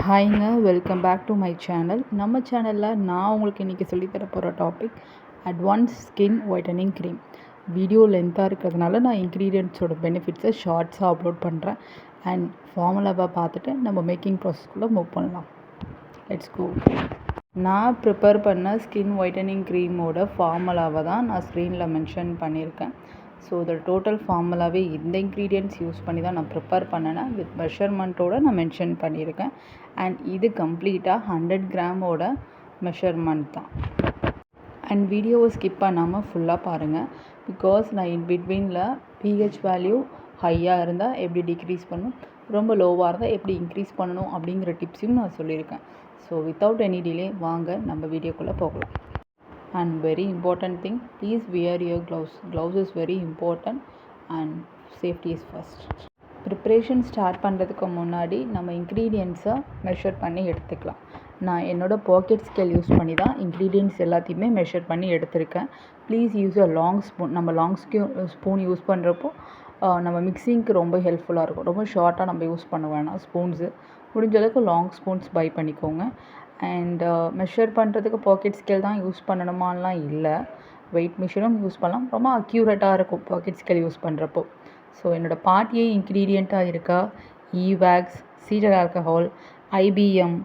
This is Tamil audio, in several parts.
ஹாய்ங்க, welcome back to my channel. நம்ம சேனலில் நான் உங்களுக்கு இன்றைக்கி சொல்லித்தர போகிற topic advance skin whitening cream. Video லென்த்தாக இருக்கிறதுனால நான் இன்க்ரீடியன்ட்ஸோட பெனிஃபிட்ஸை ஷார்ட்ஸாக அப்லோட் பண்ணுறேன். அண்ட் ஃபார்முலாவை பார்த்துட்டு நம்ம மேக்கிங் ப்ராசஸ்க்குள்ளே மூவ் பண்ணலாம். Let's go. நான் ப்ரிப்பேர் பண்ண ஸ்கின் ஒயிட்டனிங் க்ரீமோட ஃபார்முலாவை தான் நான் ஸ்க்ரீனில் மென்ஷன் பண்ணியிருக்கேன். ஸோ இதோட டோட்டல் ஃபார்முலாவே இந்த இன்க்ரீடியன்ட்ஸ் யூஸ் பண்ணி தான் நான் ப்ரிப்பேர் பண்ணினேன். வித் மெஷர்மெண்ட்டோடு நான் மென்ஷன் பண்ணியிருக்கேன். அண்ட் இது கம்ப்ளீட்டாக 100 கிராமோட மெஷர்மெண்ட் தான். அண்ட் வீடியோவை ஸ்கிப் பண்ணாமல் ஃபுல்லாக பாருங்கள். பிகாஸ் நான் இன் பிட்வீனில் பிஹெச் வேல்யூ ஹையாக இருந்தால் எப்படி டிக்ரீஸ் பண்ணணும், ரொம்ப லோவாக இருந்தால் எப்படி இன்க்ரீஸ் பண்ணணும் அப்படிங்கிற டிப்ஸையும் நான் சொல்லியிருக்கேன். ஸோ வித்தவுட் எனி டிலே வாங்க நம்ம வீடியோக்குள்ளே போகலாம். And very important thing, please wear your gloves. Gloves is very important and safety is first. Preparation start பண்ணுறதுக்கு முன்னாடி நம்ம இன்க்ரீடியன்ட்ஸை மெஷர் பண்ணி எடுத்துக்கலாம். நான் என்னோடய பாக்கெட் ஸ்கேல் யூஸ் பண்ணி தான் இன்க்ரீடியன்ட்ஸ் எல்லாத்தையுமே மெஷர் பண்ணி எடுத்திருக்கேன். Please use a long spoon. நம்ம லாங் ஸ்பூன் யூஸ் பண்ணுறப்போ நம்ம மிக்சிங்க்கு ரொம்ப ஹெல்ப்ஃபுல்லாக இருக்கும். ரொம்ப ஷார்ட்டாக நம்ம யூஸ் பண்ண வேணாம். ஸ்பூன்ஸு முடிஞ்ச அளவுக்கு லாங் ஸ்பூன்ஸ் பை பண்ணிக்கோங்க. அண்ட் மெஷர் பண்ணுறதுக்கு பாக்கெட் ஸ்கேல் தான் யூஸ் பண்ணணுமான்லாம் இல்லை, வெயிட் மிஷினும் யூஸ் பண்ணலாம். ரொம்ப அக்யூரேட்டாக இருக்கும் பாக்கெட் ஸ்கேல் யூஸ் பண்ணுறப்போ. ஸோ என்னோடய பார்ட் ஏ இன்க்ரீடியண்ட்டாக இருக்கா E wax, cetyl alcohol, IPM,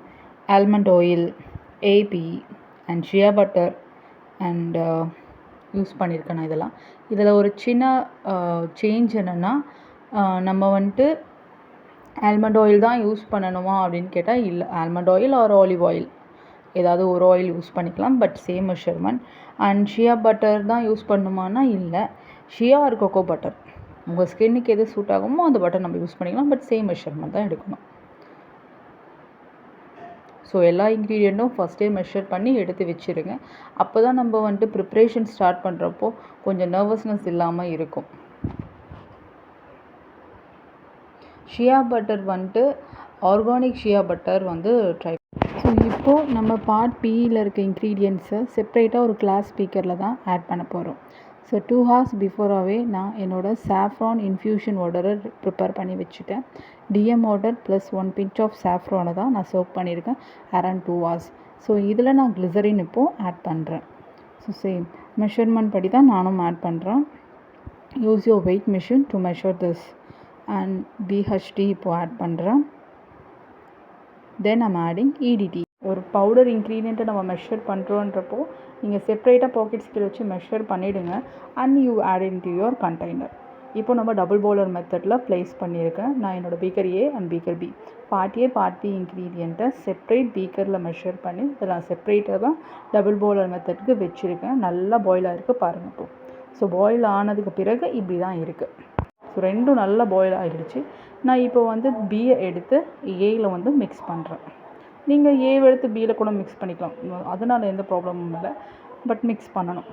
almond oil, AB and shea butter and use பண்ணியிருக்கேன் நான் இதெல்லாம். இதில் ஒரு சின்ன சேஞ்ச் என்னென்னா, நம்ம வந்துட்டு ஆல்மண்ட் ஆயில் தான் யூஸ் பண்ணணுமா அப்படின்னு கேட்டால் இல்லை. Almond oil R olive oil ஏதாவது ஒரு ஆயில் யூஸ் பண்ணிக்கலாம், but same measurement. And shea butter தான் யூஸ் பண்ணணுமானா இல்லை, ஷியா ஆர் கொக்கோ பட்டர் உங்கள் ஸ்கின்னுக்கு எது சூட் ஆகுமோ அந்த பட்டர் நம்ம யூஸ் பண்ணிக்கலாம், பட் சேம் மெஷர்மெண்ட் தான் எடுக்கணும். ஸோ எல்லா இன்க்ரீடியண்ட்டும் ஃபஸ்ட்டே மெஷர் பண்ணி எடுத்து வச்சுருங்க. அப்போ தான் நம்ம வந்துட்டு ப்ரிப்ரேஷன் ஸ்டார்ட் பண்ணுறப்போ கொஞ்சம் நர்வஸ்னஸ் இல்லாமல் இருக்கும். ஷியா பட்டர் வந்துட்டு ஆர்கானிக் ஷியா பட்டர் வந்து ட்ரை. ஸோ இப்போது நம்ம பார்ட் பியில் இருக்க இன்க்ரீடியன்ட்ஸை செப்ரேட்டாக ஒரு கிளாஸ் ஸ்பீக்கரில் தான் ஆட் பண்ண போகிறோம். ஸோ 2 hours பிஃபோராகவே நான் என்னோடய சாஃப்ரான் இன்ஃப்யூஷன் வாட்டரை ப்ரிப்பேர் பண்ணி வச்சுட்டேன். DM water plus 1 pinch of சாஃப்ரானை தான் நான் சோக் பண்ணியிருக்கேன் அரௌண்ட் 2 hours. ஸோ இதில் நான் கிளிசரின் இப்போது ஆட் பண்ணுறேன். ஸோ சேம் மெஷர்மெண்ட் படி தான் நானும் ஆட் பண்ணுறேன். Use your weight machine to measure this. And PHT இப்போது ஆட் பண்ணுறேன். Then I'm adding EDT. ஒரு பவுடர் இன்க்ரீடியண்ட்டை நம்ம மெஷர் பண்ணுறோன்றப்போ நீங்கள் செப்ரேட்டாக பாக்கெட் ஸ்கேல் வச்சு மெஷர் பண்ணிவிடுங்க. And you add in to your container. இப்போ நம்ம டபுள் பவுலர் மெத்தடில் ப்ளேஸ் பண்ணியிருக்கேன். நான் என்னோடய beaker A and beaker B, part A part B இன்க்ரீடியண்ட்டை செப்ரேட் பீக்கரில் மெஷர் பண்ணி இதில் நான் செப்ரேட்டாக தான் டபுள் பவுலர் மெத்தடுக்கு வச்சுருக்கேன். நல்லா பாயில் ஆகிருக்கு பாருங்கள் இப்போ. ஸோ பாயில் ஆனதுக்கு பிறகு இப்படி தான் இருக்குது. ஸோ ரெண்டும் நல்லா பாயில் ஆகிடுச்சு. நான் இப்போ வந்து பியை எடுத்து ஏயில் வந்து மிக்ஸ் பண்ணுறேன். நீங்கள் ஏவை எடுத்து பியில் கூட மிக்ஸ் பண்ணிக்கலாம், அதனால் எந்த ப்ராப்ளமும் இல்லை, பட் மிக்ஸ் பண்ணணும்.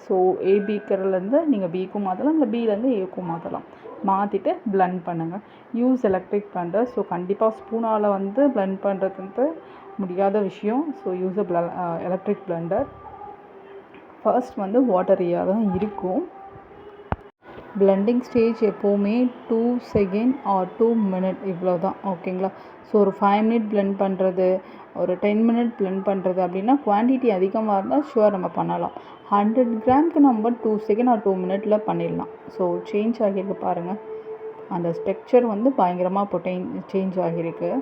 ஸோ ஏ பீக்கர்லேருந்து நீங்கள் பிக்கும் மாற்றலாம், இல்லை பியிலேருந்து ஏக்கும் மாற்றலாம். மாற்றிட்டு பிளெண்ட் பண்ணுங்கள். Use electric Blender. ஸோ கண்டிப்பாக ஸ்பூனால் வந்து பிளெண்ட் பண்ணுறதுக்கு முடியாத விஷயம். So use electric Blender. First வந்து வாட்டரியாக தான் இருக்கும். பிளெண்டிங் ஸ்டேஜ் எப்போவுமே 2 seconds ஆர் 2 minutes இவ்வளோ தான், ஓகேங்களா. ஸோ ஒரு 5 minutes பிளெண்ட் பண்ணுறது, ஒரு 10 minutes பிளெண்ட் பண்ணுறது அப்படின்னா குவான்டிட்டி அதிகமாக இருந்தால் ஷுவர் நம்ம பண்ணலாம். 100 கிராமுக்கு நம்ம 2 seconds ஆர் 2 minutes பண்ணிடலாம். ஸோ சேஞ்ச் ஆகியிருக்கு பாருங்கள், அந்த ஸ்ட்ரக்சர் வந்து பயங்கரமாக இப்போ சேஞ்ச் ஆகியிருக்கு.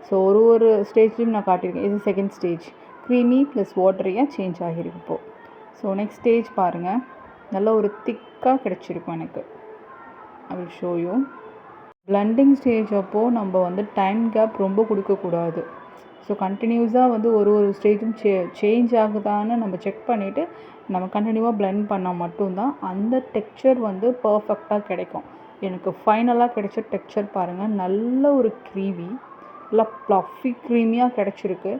ஸோ ஒரு ஸ்டேஜ்லையும் நான் காட்டியிருக்கேன். இது செகண்ட் ஸ்டேஜ், க்ரீமி ப்ளஸ் வாட்டரியாக சேஞ்ச் ஆகியிருக்கு இப்போது. ஸோ நெக்ஸ்ட் ஸ்டேஜ் பாருங்கள், நல்ல ஒரு திக்காக கிடச்சிருக்கும் எனக்கு. I will show you. Blending stage அப்போது நம்ம வந்து டைம் கேப் ரொம்ப கொடுக்கக்கூடாது. ஸோ கண்டினியூஸாக வந்து ஒரு ஸ்டேஜும் சேஞ்ச் ஆகுதான்னு நம்ம செக் பண்ணிவிட்டு நம்ம கண்டினியூவாக பிளெண்ட் பண்ணால் மட்டும்தான் அந்த டெக்ஸ்சர் வந்து பர்ஃபெக்டாக கிடைக்கும். எனக்கு ஃபைனலாக கிடைச்ச டெக்ஸ்சர் பாருங்கள், நல்ல ஒரு க்ரீமி, நல்லா ப்ளஃபி க்ரீமியாக கிடச்சிருக்கு.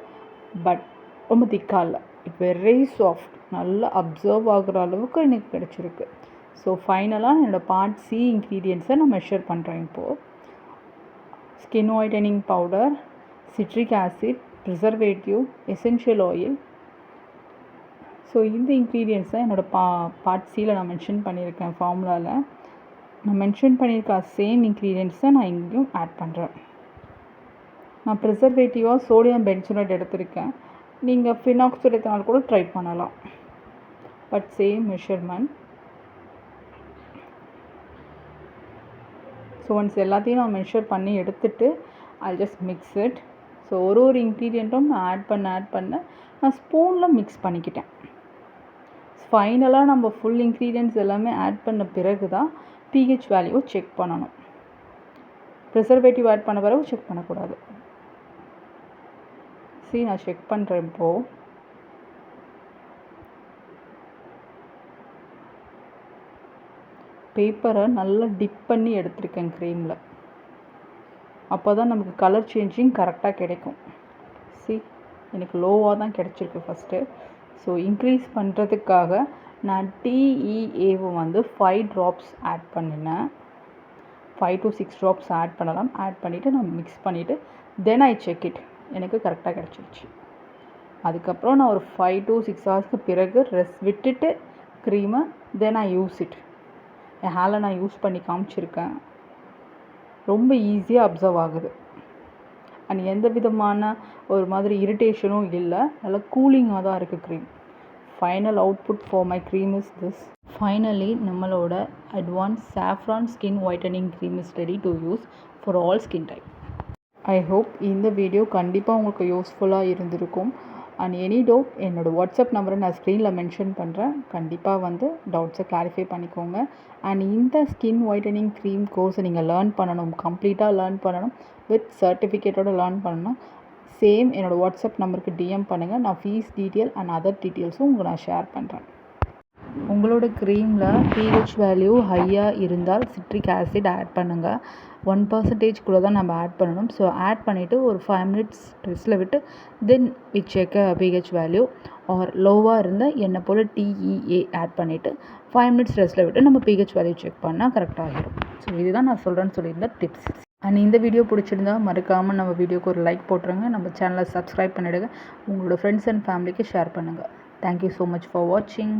பட் ரொம்ப திக்காக இல்லை, இட் வெரி சாஃப்ட், நல்லா அப்சர்வ் ஆகுற அளவுக்கு எனக்கு கிடச்சிருக்கு. ஸோ ஃபைனலாக என்னோடய பார்ட் சி இன்க்ரீடியன்ட்ஸை நான் மெஷர் பண்ணுறேன் இப்போது. Skin whitening powder, citric acid, preservative, essential oil. So இந்த இன்க்ரீடியன்ட்ஸ் தான் என்னோடய பார்ட் சியில் நான் மென்ஷன் பண்ணியிருக்கேன் ஃபார்முலாவில். நான் மென்ஷன் பண்ணியிருக்க சேம் இன்க்ரீடியன்ட்ஸ் தான் நான் இங்கேயும் ஆட் பண்ணுறேன். நான் ப்ரிசர்வேட்டிவாக சோடியம் பென்சோனேட் எடுத்திருக்கேன். நீங்கள் ஃபினாக்சைடு எத்தனால் கூட ட்ரை பண்ணலாம். But same measurement. So once எல்லாத்தையும் நான் மெஷர் பண்ணி எடுத்துகிட்டு I just mix it. So ஒரு இன்க்ரீடியண்ட்டும் நான் ஆட் பண்ண நான் ஸ்பூனில் மிக்ஸ் பண்ணிக்கிட்டேன். ஃபைனலாக நம்ம ஃபுல் இன்க்ரீடியன்ட்ஸ் எல்லாமே ஆட் பண்ண பிறகு தான் pH வேல்யூவை செக் பண்ணணும். ப்ரிசர்வேட்டிவ் ஆட் பண்ண பிறகு செக் பண்ணக்கூடாது. சரி, நான் செக் பண்ணுறேன். இப்போது பேப்பரை நல்லா டிப் பண்ணி எடுத்திருக்கேன் க்ரீமில். அப்போ தான் நமக்கு கலர் சேஞ்சிங் கரெக்டாக கிடைக்கும். எனக்கு லோவாக தான் கிடச்சிருக்கு ஃபஸ்ட்டு. ஸோ இன்க்ரீஸ் பண்ணுறதுக்காக நான் TEAவை வந்து 5 ட்ராப்ஸ் ஆட் பண்ணினேன். 5 to 6 ட்ராப்ஸ் ஆட் பண்ணலாம். ஆட் பண்ணிவிட்டு நான் மிக்ஸ் பண்ணிவிட்டு தென் ஐ செக் இட். எனக்கு கரெக்டாக கிடச்சிருச்சு. அதுக்கப்புறம் நான் ஒரு 5 to 6 ஹவர்ஸ்க்கு பிறகு ரெஸ்ட் விட்டுட்டு க்ரீமை தென் ஐ யூஸ் இட். என் ஹேரில் நான் யூஸ் பண்ணி காமிச்சிருக்கேன். ரொம்ப ஈஸியாக அப்சர்வ் ஆகுது. அண்ட் எந்த விதமான ஒரு மாதிரி இரிட்டேஷனும் இல்லை. நல்லா கூலிங்காக தான் இருக்குது cream. Final output for my cream is this. Finally நம்மளோட advance saffron skin whitening cream is ready to use for all skin type. I hope இந்த வீடியோ கண்டிப்பாக உங்களுக்கு யூஸ்ஃபுல்லாக இருந்திருக்கும். அண்ட் எனி டவுட் என்னோடய வாட்ஸ்அப் நம்பரை நான் ஸ்க்ரீனில் மென்ஷன் பண்ணுறேன். கண்டிப்பாக வந்து டவுட்ஸை கிளாரிஃபை பண்ணிக்கோங்க. அண்ட் இந்த ஸ்கின் ஒயிட்டனிங் க்ரீம் கோர்ஸை நீங்கள் லேர்ன் பண்ணணும், கம்ப்ளீட்டாக லேர்ன் பண்ணணும், வித் சர்டிஃபிகேட்டோடு லேர்ன் பண்ணணும். சேம் என்னோடய வாட்ஸ்அப் நம்பருக்கு DM பண்ணுங்கள். நான் ஃபீஸ் டீட்டெயில் அண்ட் அதர் டீட்டெயில்ஸும் உங்களுக்கு நான் ஷேர் பண்ணுறேன். உங்களோட க்ரீமில் pH வேல்யூ ஹையாக இருந்தால் சிட்ரிக் ஆசிட் ஆட் பண்ணுங்கள். 1% கூட தான் நம்ம ஆட் பண்ணணும். ஸோ ஆட் பண்ணிவிட்டு ஒரு 5 minutes ரெஸ்ட்டில் விட்டு then we check pH value. Or லோவாக இருந்தால் என்னை போல் TEA ஆட் பண்ணிவிட்டு 5 minutes ரெஸ்ட்டில் விட்டு நம்ம pH வேல்யூ செக் பண்ணால் கரெக்டாக ஆகிடும். ஸோ இதுதான் நான் சொல்கிறேன்னு சொல்லியிருந்த டிப்ஸ். அண்ட் இந்த வீடியோ பிடிச்சிருந்தா மறக்காமல் நம்ம வீடியோக்கு ஒரு லைக் போட்டுருங்க. நம்ம சேனலை சப்ஸ்கிரைப் பண்ணிவிடுங்க. உங்களோட ஃப்ரெண்ட்ஸ் அண்ட் ஃபேமிலிக்கு ஷேர் பண்ணுங்கள். தேங்க்யூ ஸோ மச் ஃபார் வாட்சிங்.